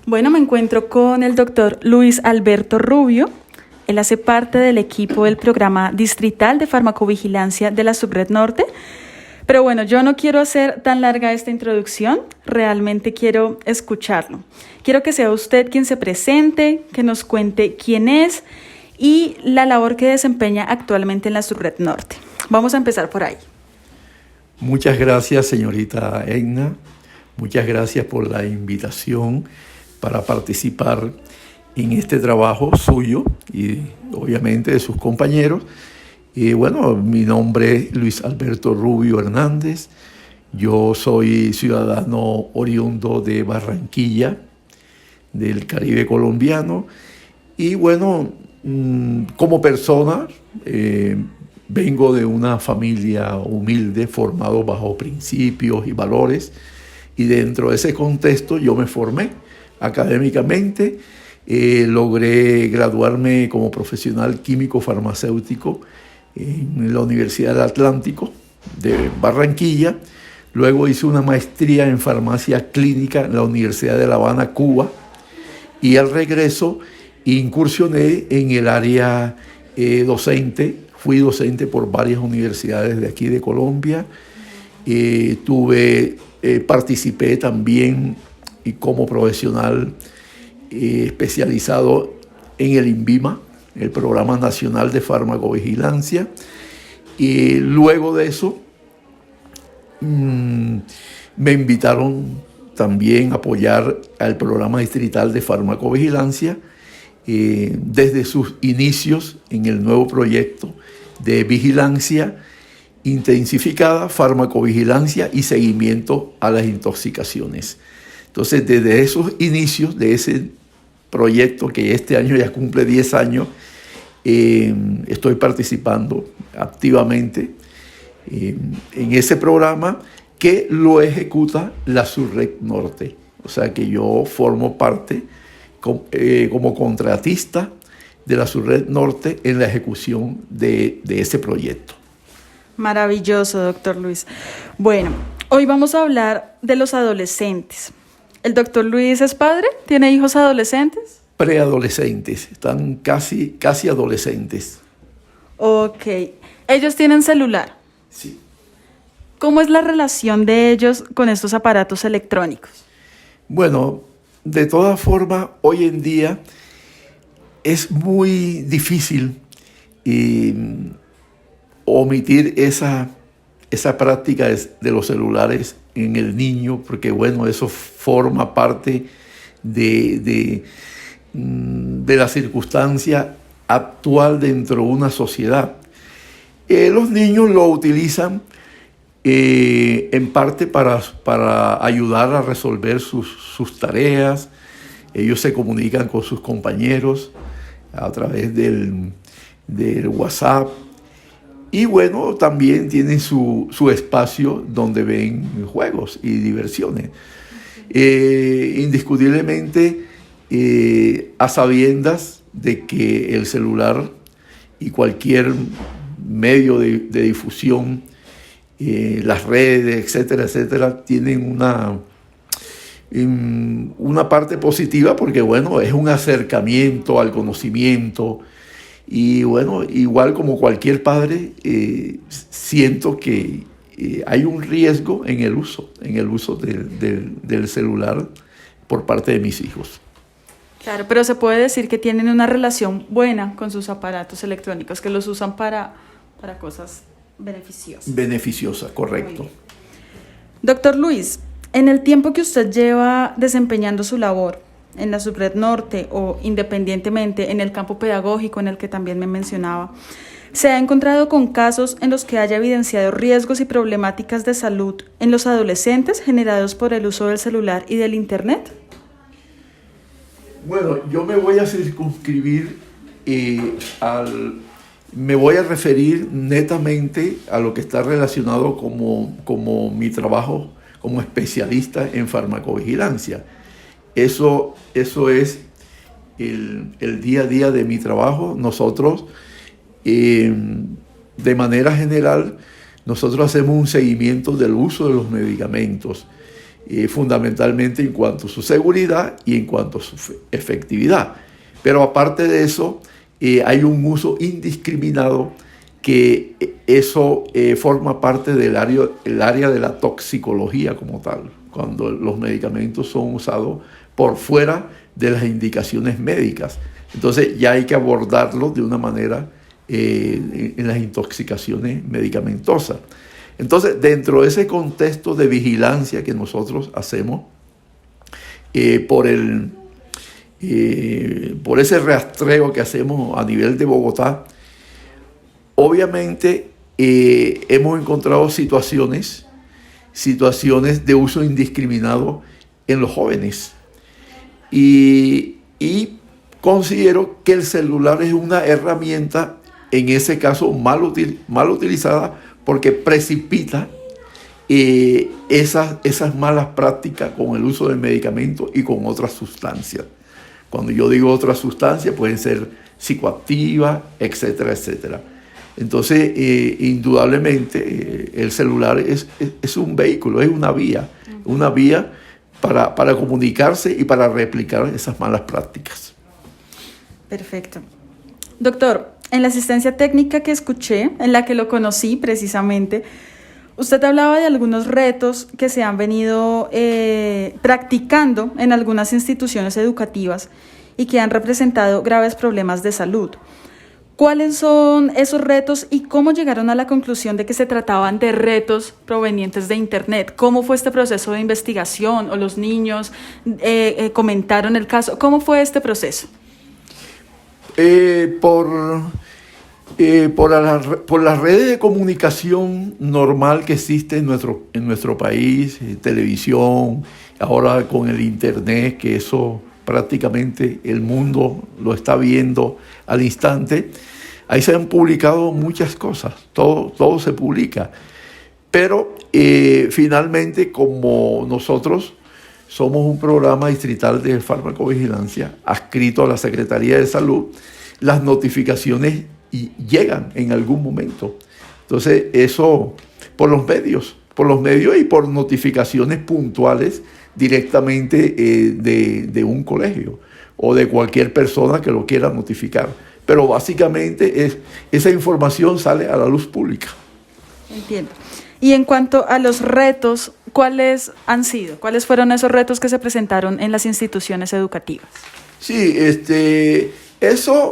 Bueno, me encuentro con el doctor Luis Alberto Rubio. Él hace parte del equipo del programa distrital de farmacovigilancia de la Subred Norte. Pero bueno, yo no quiero hacer tan larga esta introducción, realmente quiero escucharlo. Quiero que sea usted quien se presente, que nos cuente quién es y la labor que desempeña actualmente en la Subred Norte. Vamos a empezar por ahí. Muchas gracias, señorita Egna. Muchas gracias por la invitación para participar en este trabajo suyo y obviamente de sus compañeros. Y bueno, mi nombre es Luis Alberto Rubio Hernández. Yo soy ciudadano oriundo de Barranquilla, del Caribe colombiano. Y bueno, como persona, vengo de una familia humilde, formado bajo principios y valores. Y dentro de ese contexto yo me formé académicamente. Logré graduarme como profesional químico farmacéutico en la Universidad del Atlántico de Barranquilla. Luego hice una maestría en farmacia clínica en la Universidad de La Habana, Cuba. Y al regreso incursioné en el área docente. Fui docente por varias universidades de aquí de Colombia. Participé también como profesional especializado en el INVIMA, el Programa Nacional de Farmacovigilancia. Y luego de eso me invitaron también a apoyar al Programa Distrital de Farmacovigilancia desde sus inicios en el nuevo proyecto de vigilancia intensificada, farmacovigilancia y seguimiento a las intoxicaciones. Entonces, desde esos inicios de ese proyecto, que este año ya cumple 10 años, estoy participando activamente en ese programa que lo ejecuta la Subred Norte. O sea que yo formo parte como contratista de la Subred Norte en la ejecución de ese proyecto. Maravilloso, doctor Luis. Bueno, hoy vamos a hablar de los adolescentes. ¿El doctor Luis es padre? ¿Tiene hijos adolescentes? Preadolescentes, están casi adolescentes. Ok. ¿Ellos tienen celular? Sí. ¿Cómo es la relación de ellos con estos aparatos electrónicos? Bueno, de todas formas, hoy en día es muy difícil omitir esa práctica de los celulares en el niño, porque bueno, eso forma parte de la circunstancia actual dentro de una sociedad. Los niños lo utilizan en parte para ayudar a resolver sus tareas. Ellos se comunican con sus compañeros a través del WhatsApp. Y bueno, también tienen su espacio donde ven juegos y diversiones. Indiscutiblemente, a sabiendas de que el celular y cualquier medio de difusión, las redes, etcétera, tienen una parte positiva porque, bueno, es un acercamiento al conocimiento. Y bueno, igual como cualquier padre, siento que hay un riesgo en el uso del celular por parte de mis hijos. Claro, pero se puede decir que tienen una relación buena con sus aparatos electrónicos, que los usan para cosas beneficiosas. Beneficiosa, correcto. Doctor Luis, en el tiempo que usted lleva desempeñando su labor en la Subred Norte o independientemente en el campo pedagógico en el que también me mencionaba, ¿se ha encontrado con casos en los que haya evidenciado riesgos y problemáticas de salud en los adolescentes generados por el uso del celular y del Internet? Bueno, yo me voy a circunscribir me voy a referir netamente a lo que está relacionado como mi trabajo como especialista en farmacovigilancia. Eso es el día a día de mi trabajo. Nosotros, de manera general, nosotros hacemos un seguimiento del uso de los medicamentos. fundamentalmente en cuanto a su seguridad y en cuanto a su efectividad. Pero aparte de eso, hay un uso indiscriminado que eso forma parte del área de la toxicología como tal, cuando los medicamentos son usados por fuera de las indicaciones médicas. Entonces ya hay que abordarlo de una manera en las intoxicaciones medicamentosas. Entonces, dentro de ese contexto de vigilancia que nosotros hacemos, por ese rastreo que hacemos a nivel de Bogotá, obviamente hemos encontrado situaciones de uso indiscriminado en los jóvenes. Y considero que el celular es una herramienta, en ese caso mal utilizada, porque precipita esas malas prácticas con el uso del medicamento y con otras sustancias. Cuando yo digo otras sustancias, pueden ser psicoactivas, etcétera, etcétera. Entonces, indudablemente, el celular es un vehículo, es una vía para comunicarse y para replicar esas malas prácticas. Perfecto. Doctor, en la asistencia técnica que escuché, en la que lo conocí precisamente, usted hablaba de algunos retos que se han venido practicando en algunas instituciones educativas y que han representado graves problemas de salud. ¿Cuáles son esos retos y cómo llegaron a la conclusión de que se trataban de retos provenientes de Internet? ¿Cómo fue este proceso de investigación? ¿O los niños comentaron el caso? ¿Cómo fue este proceso? Por las redes de comunicación normal que existe en nuestro país, televisión, ahora con el Internet, que eso prácticamente el mundo lo está viendo al instante, ahí se han publicado muchas cosas, todo se publica. Pero finalmente, como nosotros somos un programa distrital de farmacovigilancia adscrito a la Secretaría de Salud, las notificaciones llegan en algún momento. Entonces, eso por los medios y por notificaciones puntuales directamente de un colegio o de cualquier persona que lo quiera notificar. Pero básicamente esa información sale a la luz pública. Entiendo. Y en cuanto a los retos, ¿cuáles han sido? ¿Cuáles fueron esos retos que se presentaron en las instituciones educativas? Sí,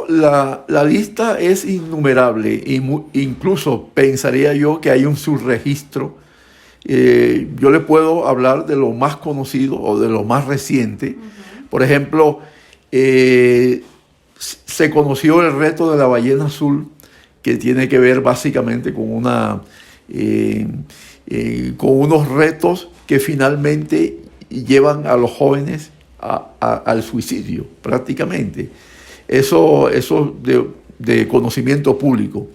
la lista es innumerable. Incluso pensaría yo que hay un subregistro. Yo le puedo hablar de lo más conocido o de lo más reciente. Uh-huh. Por ejemplo, se conoció el reto de la ballena azul, que tiene que ver básicamente con unos retos que finalmente llevan a los jóvenes al suicidio, prácticamente. Eso de conocimiento público.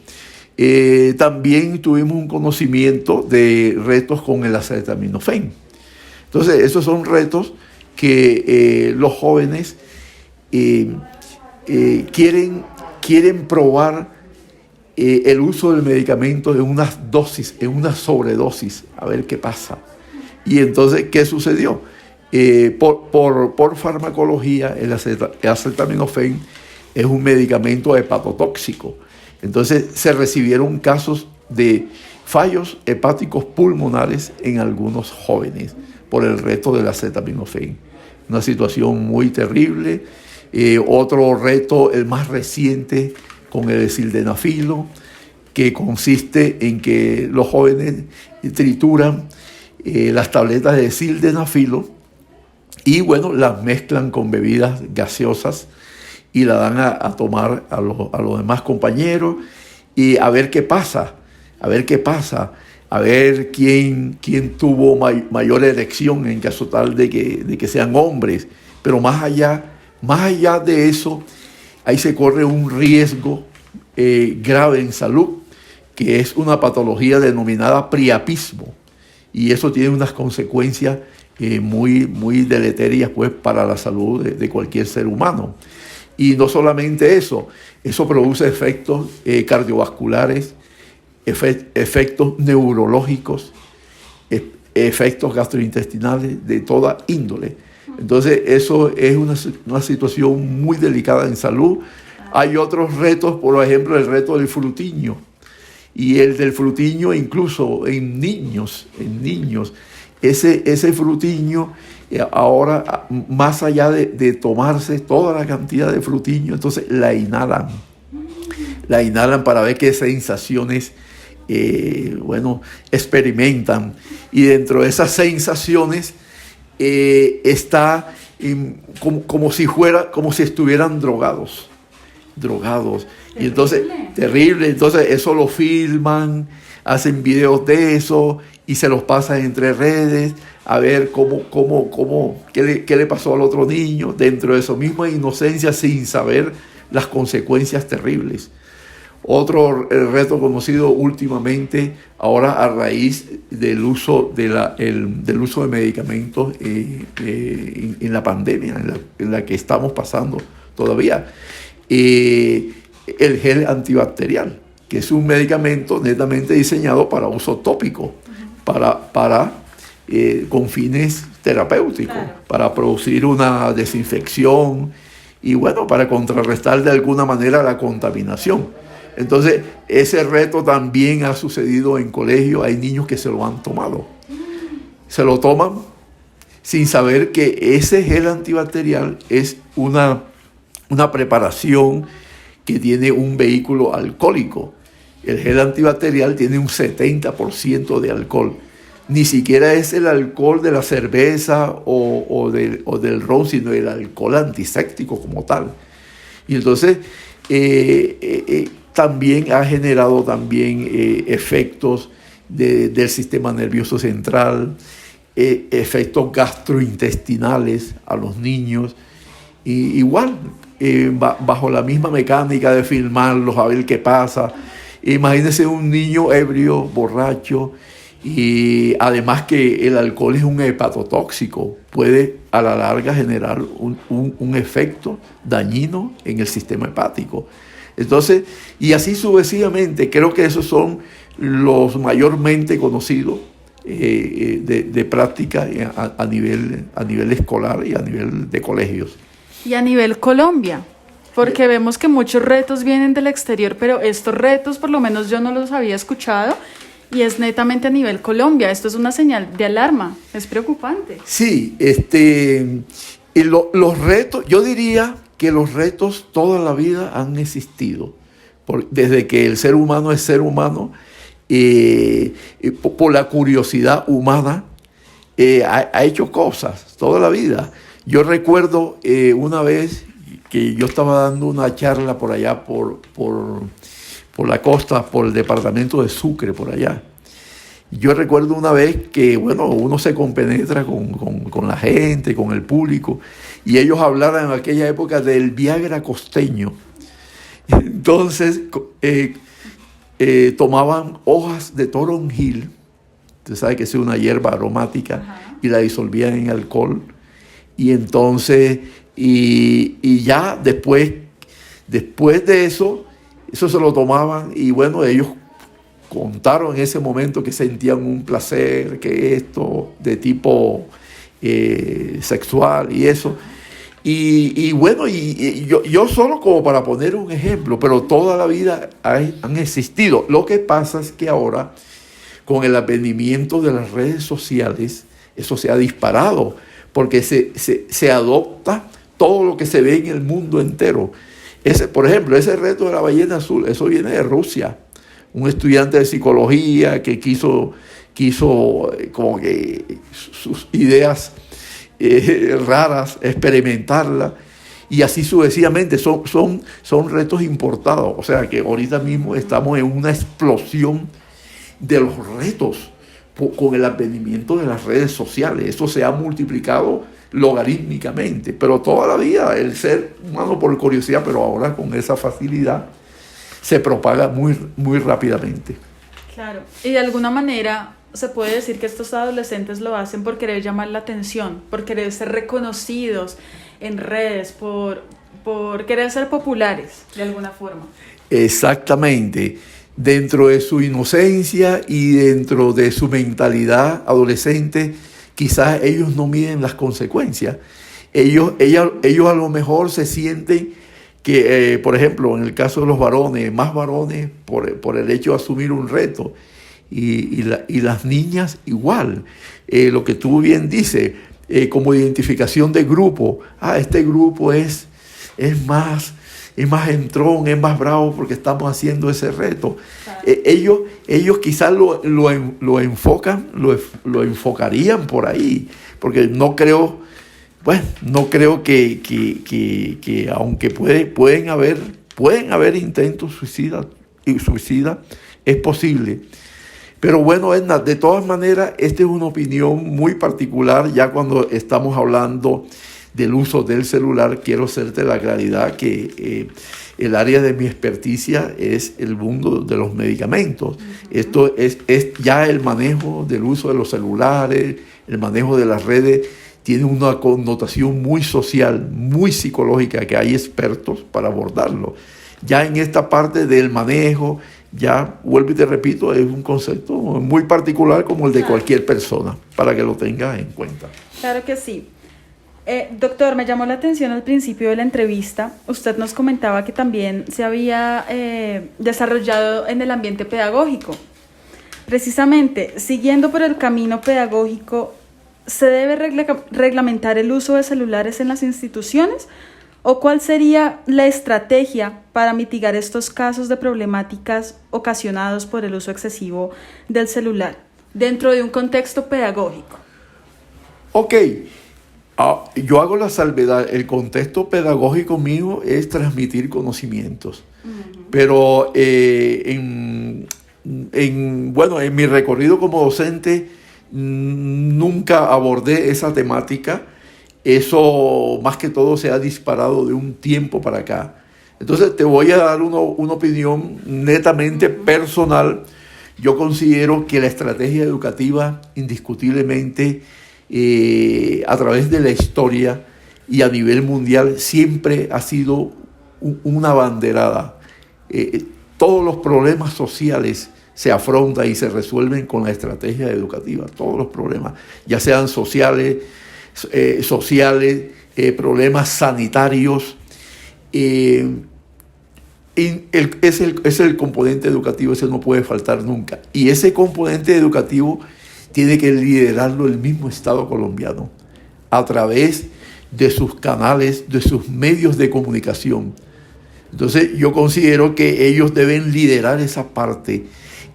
También tuvimos un conocimiento de retos con el acetaminofén. Entonces, esos son retos que los jóvenes quieren probar el uso del medicamento en unas dosis, en una sobredosis, a ver qué pasa. Y entonces, ¿qué sucedió? Por farmacología, el acetaminofén es un medicamento hepatotóxico. Entonces, se recibieron casos de fallos hepáticos pulmonares en algunos jóvenes por el reto del acetaminofén. Una situación muy terrible. Otro reto, el más reciente, con el sildenafilo, que consiste en que los jóvenes trituran las tabletas de sildenafilo y, bueno, las mezclan con bebidas gaseosas y la dan a tomar a los demás compañeros y a ver qué pasa, a ver quién tuvo mayor erección en caso tal de que sean hombres. Pero más allá de eso, ahí se corre un riesgo grave en salud, que es una patología denominada priapismo, y eso tiene unas consecuencias muy, muy deleterias, pues, para la salud de cualquier ser humano. Y no solamente eso produce efectos cardiovasculares, efectos neurológicos, efectos gastrointestinales de toda índole. Entonces, eso es una situación muy delicada en salud. Hay otros retos, por ejemplo, el reto del frutiño. Y el del frutiño incluso en niños. Ese frutiño, ahora, más allá de tomarse toda la cantidad de frutiño, entonces la inhalan para ver qué sensaciones experimentan. Y dentro de esas sensaciones está como si estuvieran drogados. Y entonces, terrible. Entonces eso lo filman, hacen videos de eso y se los pasan entre redes a ver qué le pasó al otro niño dentro de su misma inocencia, sin saber las consecuencias terribles. Otro reto conocido últimamente, ahora a raíz del uso del uso de medicamentos en la pandemia en la que estamos pasando todavía, el gel antibacterial, que es un medicamento netamente diseñado para uso tópico, con fines terapéuticos, claro, para producir una desinfección y para contrarrestar de alguna manera la contaminación. Entonces, ese reto también ha sucedido en colegios. Hay niños que se lo han tomado. Se lo toman sin saber que ese gel antibacterial es una preparación que tiene un vehículo alcohólico. El gel antibacterial tiene un 70% de alcohol. Ni siquiera es el alcohol de la cerveza o del ron, sino el alcohol antiséptico como tal. Y entonces también ha generado efectos del sistema nervioso central, efectos gastrointestinales a los niños, y igual bajo la misma mecánica de filmarlos a ver qué pasa. Imagínense un niño ebrio, borracho, y además que el alcohol es un hepatotóxico, puede a la larga generar un efecto dañino en el sistema hepático. Entonces, y así sucesivamente, creo que esos son los mayormente conocidos de práctica a nivel escolar y a nivel de colegios. Y a nivel Colombia, porque vemos que muchos retos vienen del exterior, pero estos retos por lo menos yo no los había escuchado y es netamente a nivel Colombia. Esto es una señal de alarma, es preocupante. Sí, los retos, yo diría que los retos toda la vida han existido, desde que el ser humano es ser humano, por la curiosidad humana, ha hecho cosas toda la vida. Yo recuerdo una vez que yo estaba dando una charla por allá, por la costa, por el departamento de Sucre, por allá. Yo recuerdo una vez que, uno se compenetra con la gente, con el público, y ellos hablaron en aquella época del Viagra costeño. Entonces, tomaban hojas de toronjil, usted sabe que es una hierba aromática, ajá, y la disolvían en alcohol. Y entonces, y ya después de eso se lo tomaban y ellos contaron en ese momento que sentían un placer, que esto de tipo sexual y eso. Y yo solo como para poner un ejemplo, pero toda la vida han existido. Lo que pasa es que ahora, con el advenimiento de las redes sociales, eso se ha disparado, porque se adopta todo lo que se ve en el mundo entero. Por ejemplo, ese reto de la ballena azul, eso viene de Rusia. Un estudiante de psicología que quiso como que sus ideas raras, experimentarlas, y así sucesivamente. Son retos importados. O sea que ahorita mismo estamos en una explosión de los retos con el advenimiento de las redes sociales. Eso se ha multiplicado logarítmicamente, pero toda la vida el ser humano por curiosidad, pero ahora con esa facilidad se propaga muy, muy rápidamente. Claro, y de alguna manera se puede decir que estos adolescentes lo hacen por querer llamar la atención, por querer ser reconocidos en redes, por querer ser populares de alguna forma. Exactamente. dentro de su inocencia y dentro de su mentalidad adolescente, quizás ellos no miden las consecuencias. Ellos a lo mejor se sienten que, por ejemplo, en el caso de los varones, más varones por el hecho de asumir un reto, y las niñas igual. Lo que tú bien dices, como identificación de grupo, este grupo es más entrón, es más bravo porque estamos haciendo ese reto. Claro. Ellos quizás lo enfocarían por ahí, porque no creo que aunque pueden haber intentos suicidas, es posible. Pero bueno, Edna, de todas maneras, esta es una opinión muy particular. Ya cuando estamos hablando del uso del celular, quiero hacerte la claridad que el área de mi experticia es el mundo de los medicamentos. Esto es ya el manejo del uso de los celulares, el manejo de las redes, tiene una connotación muy social, muy psicológica, que hay expertos para abordarlo. Ya en esta parte del manejo, ya, vuelvo y te repito, es un concepto muy particular como el de cualquier persona, para que lo tengas en cuenta. Claro que sí. Doctor, me llamó la atención al principio de la entrevista. Usted nos comentaba que también se había desarrollado en el ambiente pedagógico. Precisamente, siguiendo por el camino pedagógico, ¿se debe reglamentar el uso de celulares en las instituciones? ¿O cuál sería la estrategia para mitigar estos casos de problemáticas ocasionados por el uso excesivo del celular dentro de un contexto pedagógico? Ok, yo hago la salvedad. El contexto pedagógico mío es transmitir conocimientos. Pero en mi recorrido como docente nunca abordé esa temática. Eso más que todo se ha disparado de un tiempo para acá. Entonces te voy a dar una opinión netamente personal. Yo considero que la estrategia educativa indiscutiblemente a través de la historia y a nivel mundial siempre ha sido una abanderada. Todos los problemas sociales se afrontan y se resuelven con la estrategia educativa. Todos los problemas, ya sean sociales, problemas sanitarios, es el componente educativo, ese no puede faltar nunca. Y ese componente educativo tiene que liderarlo el mismo Estado colombiano a través de sus canales, de sus medios de comunicación. Entonces yo considero que ellos deben liderar esa parte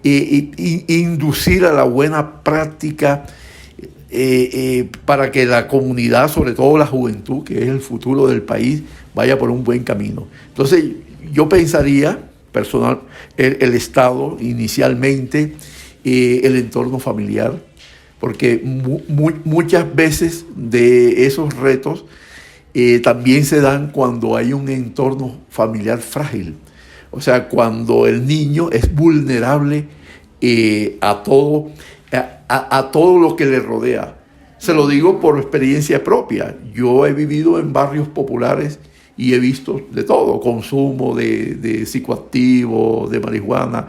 e inducir a la buena práctica para que la comunidad, sobre todo la juventud, que es el futuro del país, vaya por un buen camino. Entonces, yo pensaría, personal, el Estado inicialmente, el entorno familiar, porque muchas veces de esos retos también se dan cuando hay un entorno familiar frágil. O sea, cuando el niño es vulnerable a todo lo que le rodea. Se lo digo por experiencia propia. Yo he vivido en barrios populares y he visto de todo, consumo de psicoactivos, de marihuana,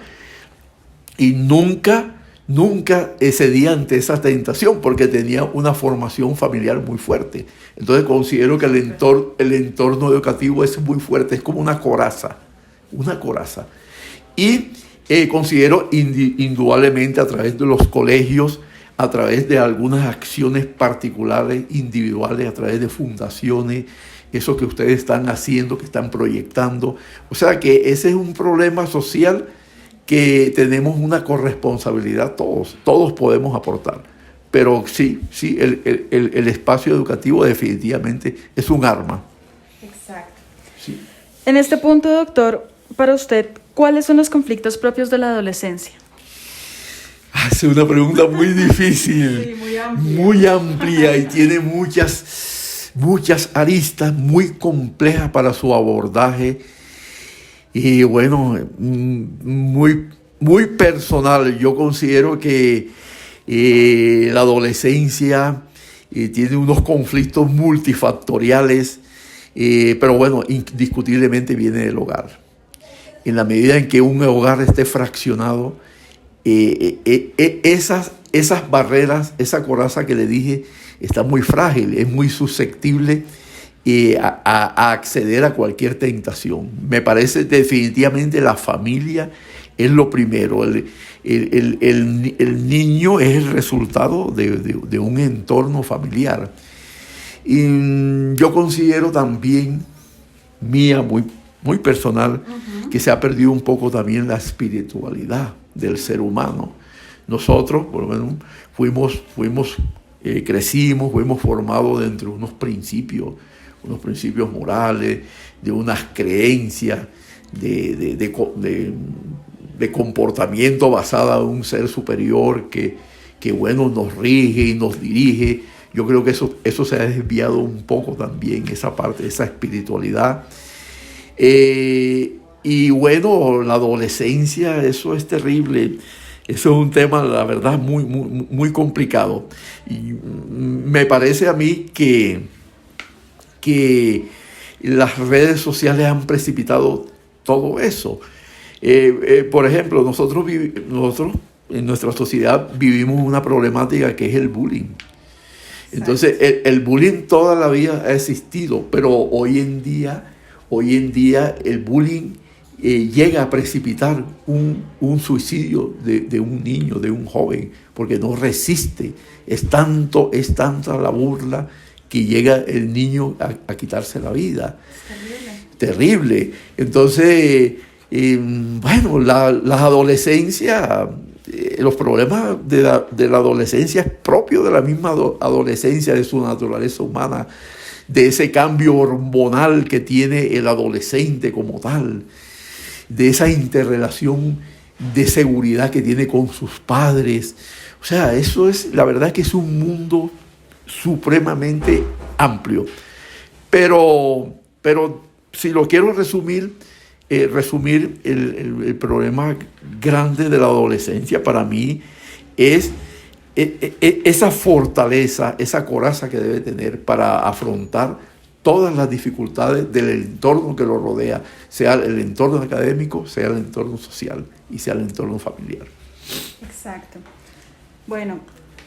y nunca cedí ante esa tentación porque tenía una formación familiar muy fuerte. Entonces considero que el entorno educativo es muy fuerte, es como una coraza. Y considero indudablemente a través de los colegios, a través de algunas acciones particulares, individuales, a través de fundaciones, eso que ustedes están haciendo, que están proyectando. O sea que ese es un problema social que tenemos una corresponsabilidad todos podemos aportar. Pero sí, el espacio educativo definitivamente es un arma. Exacto. Sí. En este punto, doctor, para usted, ¿cuáles son los conflictos propios de la adolescencia? Es una pregunta muy difícil, sí, muy amplia y tiene muchas aristas muy complejas para su abordaje. Y bueno, muy personal. Yo considero que la adolescencia tiene unos conflictos multifactoriales, pero bueno, indiscutiblemente viene del hogar. en la medida en que un hogar esté fraccionado, esas barreras, esa coraza que le dije, está muy frágil, es muy susceptible a acceder a cualquier tentación. Me parece definitivamente la familia es lo primero. El niño es el resultado de un entorno familiar. Y yo considero también, muy personal, que se ha perdido un poco también la espiritualidad del ser humano. Nosotros, por lo menos, crecimos, fuimos formados dentro de unos principios morales, de unas creencias, de comportamiento basada en un ser superior que nos rige y nos dirige. Yo creo que eso se ha desviado un poco también, esa parte, esa espiritualidad. Y bueno, la adolescencia, eso es terrible. Eso es un tema, la verdad, muy, muy, muy complicado. Y me parece a mí que las redes sociales han precipitado todo eso. Por ejemplo, nosotros en nuestra sociedad vivimos una problemática que es el bullying. Entonces, el bullying toda la vida ha existido, pero hoy en día el bullying llega a precipitar un suicidio de un niño, de un joven, porque no resiste. Es tanta la burla que llega el niño a quitarse la vida. Terrible. Entonces, bueno, la adolescencia, los problemas de la adolescencia es propio de la misma adolescencia, de su naturaleza humana, de ese cambio hormonal que tiene el adolescente como tal, de esa interrelación de seguridad que tiene con sus padres. O sea, eso es, la verdad que es un mundo supremamente amplio. Pero si lo quiero resumir el problema grande de la adolescencia para mí es esa fortaleza, esa coraza que debe tener para afrontar todas las dificultades del entorno que lo rodea, sea el entorno académico, sea el entorno social y sea el entorno familiar. Exacto. Bueno,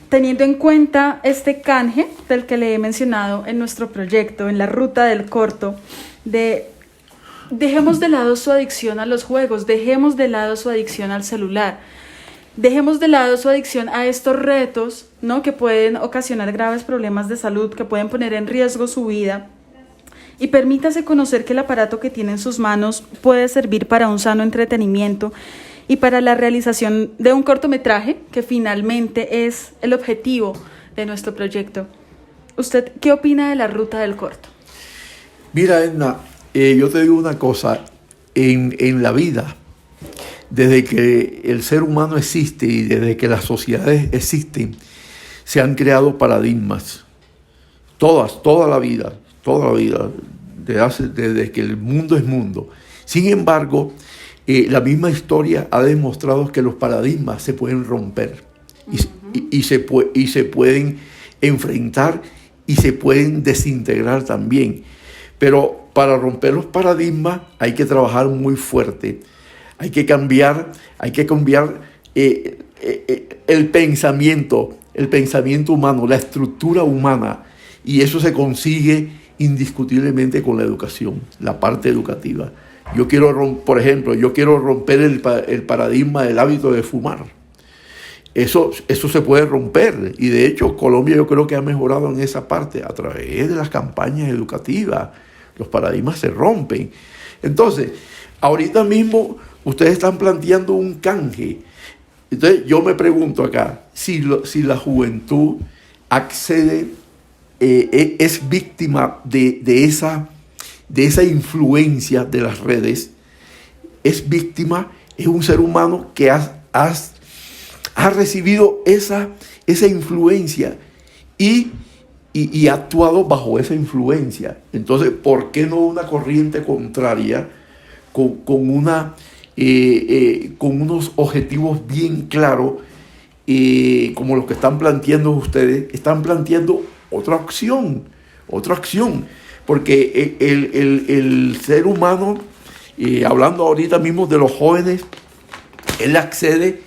teniendo en cuenta este canje del que le he mencionado en nuestro proyecto, en la ruta del corto, dejemos de lado su adicción a los juegos, dejemos de lado su adicción al celular, dejemos de lado su adicción a estos retos, ¿no?, que pueden ocasionar graves problemas de salud, que pueden poner en riesgo su vida, y permítase conocer que el aparato que tiene en sus manos puede servir para un sano entretenimiento y para la realización de un cortometraje, que finalmente es el objetivo de nuestro proyecto. ¿Usted qué opina de la ruta del corto? Mira, Edna, yo te digo una cosa, en la vida, desde que el ser humano existe y desde que las sociedades existen, se han creado paradigmas. Toda la vida, desde que el mundo es mundo. Sin embargo, la misma historia ha demostrado que los paradigmas se pueden romper y se pueden enfrentar y se pueden desintegrar también. Pero para romper los paradigmas hay que trabajar muy fuerte. Hay que cambiar el pensamiento humano, la estructura humana. Y eso se consigue indiscutiblemente con la educación, la parte educativa. Por ejemplo, yo quiero romper el paradigma del hábito de fumar. Eso se puede romper. Y de hecho, Colombia yo creo que ha mejorado en esa parte a través de las campañas educativas. Los paradigmas se rompen. Entonces, ahorita mismo ustedes están planteando un canje. Entonces, yo me pregunto acá, si la juventud accede, es víctima de esa influencia de las redes, es un ser humano que ha recibido esa influencia y ha actuado bajo esa influencia. Entonces, ¿por qué no una corriente contraria con unos objetivos bien claros, como los que están planteando ustedes? Están planteando otra acción, porque el ser humano hablando ahorita mismo de los jóvenes, él accede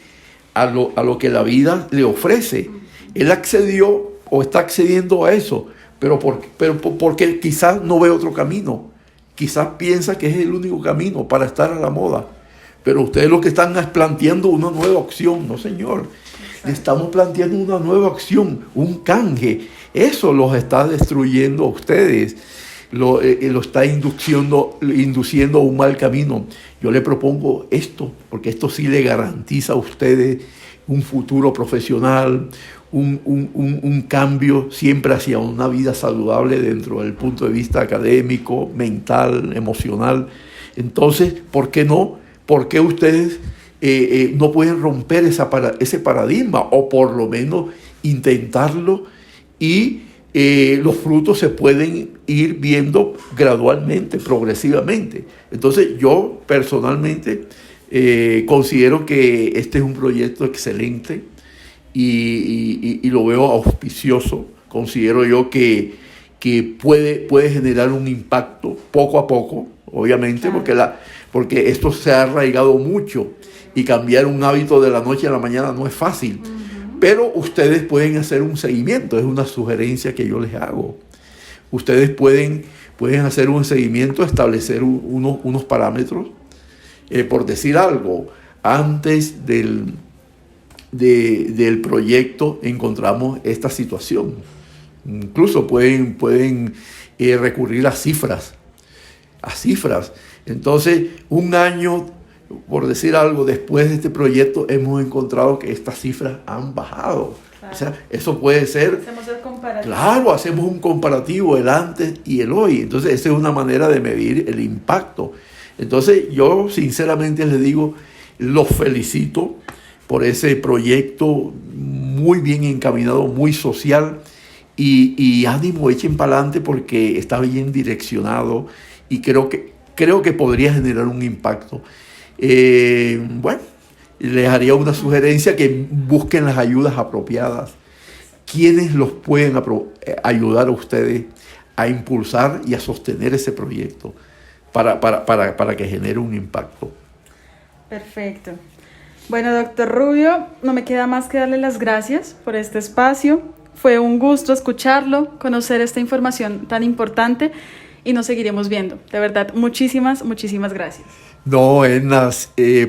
a lo que la vida le ofrece. Él accedió o está accediendo a eso, pero porque quizás no ve otro camino. Quizás piensa que es el único camino para estar a la moda. Pero ustedes lo que están es planteando una nueva opción. No, señor. Le estamos planteando una nueva opción, un canje. Eso los está destruyendo a ustedes. Lo está induciendo a un mal camino. Yo le propongo esto, porque esto sí le garantiza a ustedes un futuro profesional, un cambio siempre hacia una vida saludable dentro del punto de vista académico, mental, emocional. Entonces, ¿por qué no? ¿Por qué ustedes no pueden romper ese paradigma? O por lo menos intentarlo, y los frutos se pueden ir viendo gradualmente, progresivamente. Entonces, yo personalmente considero que este es un proyecto excelente y lo veo auspicioso. Considero yo que puede generar un impacto poco a poco, obviamente, porque esto se ha arraigado mucho y cambiar un hábito de la noche a la mañana no es fácil. Pero ustedes pueden hacer un seguimiento, es una sugerencia que yo les hago. Ustedes pueden hacer un seguimiento, establecer unos parámetros. Por decir algo, antes del proyecto encontramos esta situación. Incluso pueden recurrir a cifras. Entonces, un año, por decir algo, después de este proyecto, hemos encontrado que estas cifras han bajado. Claro. O sea, eso puede ser... Hacemos el comparativo. Claro, hacemos un comparativo, el antes y el hoy. Entonces, esa es una manera de medir el impacto. Entonces, yo sinceramente les digo, los felicito por ese proyecto muy bien encaminado, muy social, y ánimo, echen para adelante porque está bien direccionado y creo que podría generar un impacto. Bueno, les haría una sugerencia, que busquen las ayudas apropiadas. ¿Quiénes los pueden ayudar a ustedes a impulsar y a sostener ese proyecto para que genere un impacto? Perfecto. Bueno, doctor Rubio, no me queda más que darle las gracias por este espacio. Fue un gusto escucharlo, conocer esta información tan importante, y nos seguiremos viendo. De verdad, muchísimas gracias. No, Edna,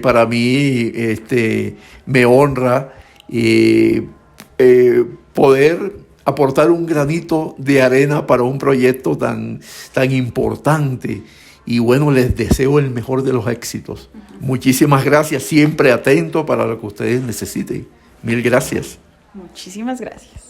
para mí me honra poder aportar un granito de arena para un proyecto tan importante. Y bueno, les deseo el mejor de los éxitos. Muchísimas gracias, siempre atento para lo que ustedes necesiten. Mil gracias. Muchísimas gracias.